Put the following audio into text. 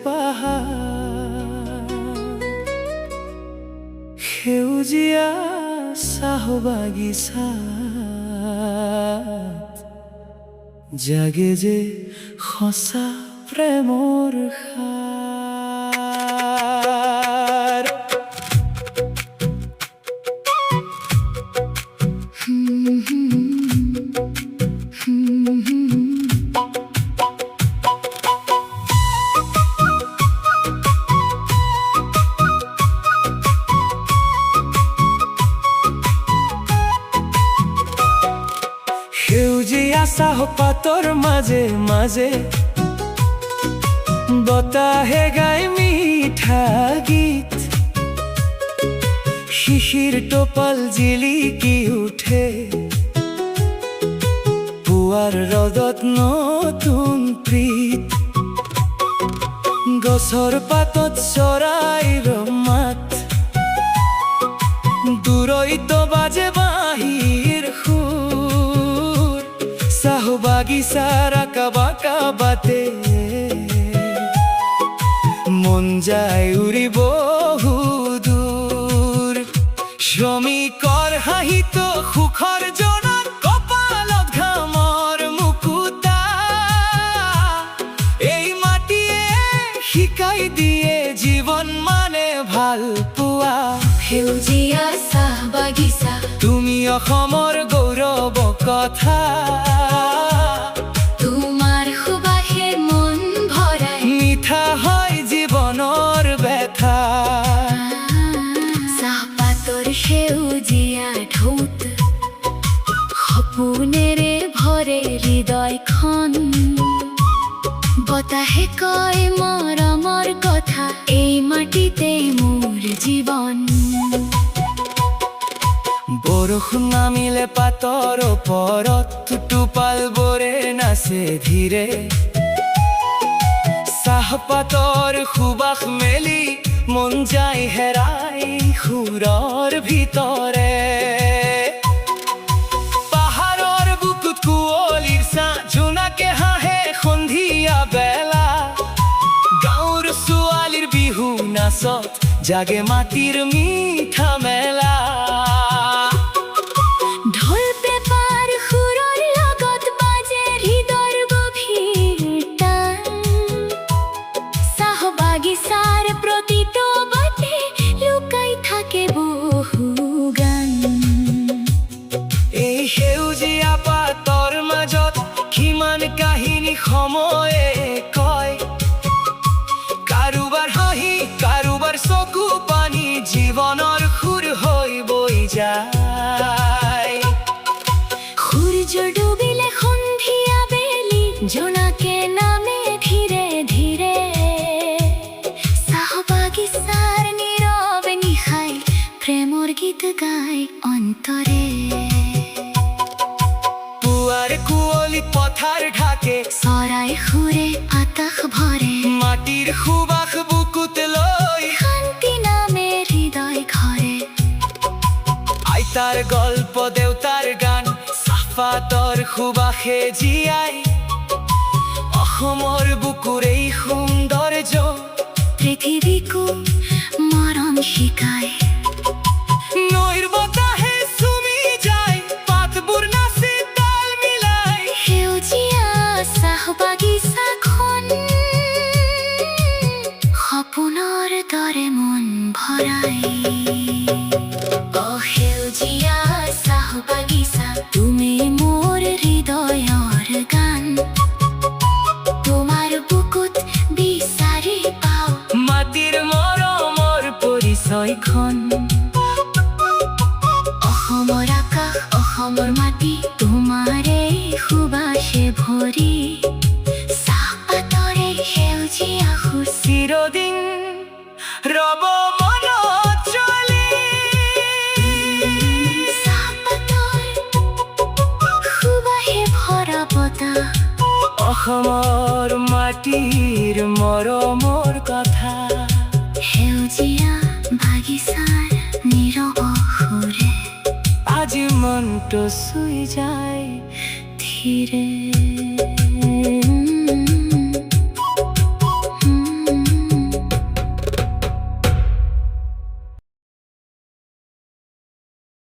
পাহাৰ সেউজীয়া চাহ বাগিচাত জাগে যে সঁচা প্ৰেমৰ সাৰ সেউজীয়া চাহ পাতৰ মাজে মাজে বতাহে গায় মিঠা গীত শিশিৰ টোপাল জিলিকি উঠে পুৱাৰ ৰ'দত নতুন প্ৰীত গছৰ পাতত চৰাইৰ মাত দূৰৈত বাজে বাঁহীৰ সুৰ চাহ বাগিচাৰ আঁকা বাঁকা বাটে মন যায় উৰি বহুদূৰ শ্ৰমিকৰ হাঁহিত সুখৰ জনাত কপালত ঘামৰ মুকুতা এই মাটিয়ে শিকাই দিয়ে জীৱন মানে ভাল পোৱা সেউজীয়া চাহ বাগিচা তুমি অসমৰ গৌৰৱ কথা তোমাৰ সুবাসে মন ভৰাই মিঠা হয় জীৱনৰ ব্যথা চাহপাতৰ সেউজীয়া ঢৌত সপোনেৰে ভৰে হৃদয়খন বতাহে কয় মৰমৰ কথা এই মাটিতেই মোৰ জীৱন বৰষুণ নামিলে পাতৰ ওপৰত টোপালবোৰে নাচে ধীৰে চাহপাতৰ সুবাস মেলি মন যায় হেৰাই সুৰৰ ভিতৰে পাহাৰৰ বুকুত কুঁৱলীৰ ছাঁ জোনাকে হাঁহে সন্ধিয়া বেলা গাঁৱৰ ছোৱালীৰ বিহু নাচত জাগে মাটিৰ মিঠা মেলা ঢোল পেপাৰ সুৰৰ লগত বাজে হৃদয়ৰ গভীৰ টান চাহ বাগিচাৰ প্ৰতিটো বাটে লুকাই থাকে বহু গান এই সেউজীয়া পাতৰ মাজত কিমান কাহিনী সময়ে কয় কাৰোবাৰ হাঁহি কাৰোবাৰ চকু পানী জীৱনৰ সুৰ হৈ বৈ যায় সূৰ্য ডুবিলে সন্ধিয়া বেলি জোনাকে নামে ধীৰে ধীৰে চাহ বাগিচাৰ নীৰৱ নিশাই প্ৰেমৰ গীত গায় অন্তৰে পুৱাৰ কুঁৱলী পথাৰ ঢাকে চৰাই সুৰে আকাশ ভৰে মাটিৰ সুবাস বুকুত লৈ শান্তি নামে হৃদয় ঘৰে আইতাৰ গল্প দেউতাৰ গান চাহপাতৰ সুবাসে জীয়াই অসমৰ বুকুৰ এই সৌন্দৰ্য পৃথিৱীকো মৰম শিকায় নৈৰ বতাহে চুমি যায় পাতবোৰ নাচে তাল মিলাই সেউজীয়া চাহ বাগিচাখন সপোনৰ দৰে মন ভৰাই সেউজীয়া চাহ বাগিচা তুমি মোৰ হৃদয়ৰ গান তোমাৰ বুকুত বিচাৰি পাওঁ মাটিৰ মৰমৰ পৰিচয়খন অসমৰ আকাশ অসমৰ মাটি তোমাৰে সুবাসে ভৰি চাহপাতৰে সেউজীয়া সুৰ চিৰদিন ৰব মনত চলি চাহপাতৰ সুবাসে ভৰা বতাহ অসমৰ মাটিৰ মৰমৰ কথা সেউজীয়া বাগিচাৰ নীৰৱ সুৰে আজি মনটো চুই যায় ধীৰে